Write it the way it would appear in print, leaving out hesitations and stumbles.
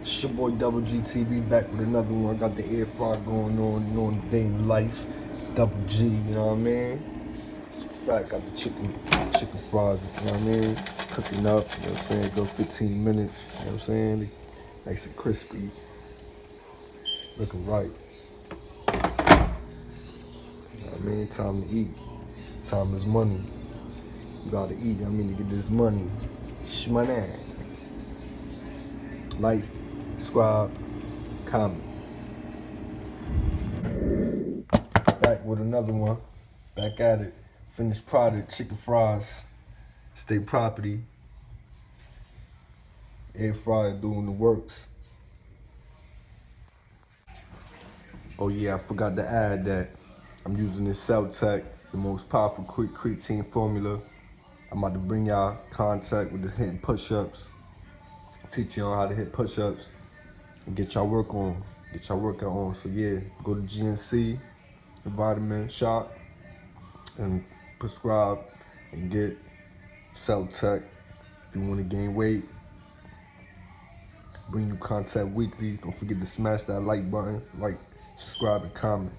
It's your boy Double GTV back with another one. I got the air fryer going on, day in life. Double G, you know what I mean? It's a fact, got the chicken fries, you know what I mean? Cooking up, you know what I'm saying? Go 15 minutes, you know what I'm saying? Nice and crispy, looking right. You know what I mean? Time to eat. Time is money. You gotta eat, I mean, to get this money. Shmoney. Like, subscribe, comment. Back with another one. Back at it. Finished product, chicken fries, state property, air fryer doing the works. Oh yeah, I forgot to add that I'm using this Celtec, the most powerful creatine formula. I'm about to bring y'all contact with the hitting push-ups, teach y'all how to hit push-ups, and get y'all work on, get y'all workout on. So yeah, go to GNC, the vitamin shop, and prescribe and get Celtec if you want to gain weight. Bring you content weekly. Don't forget to smash that like button, like, subscribe, and comment.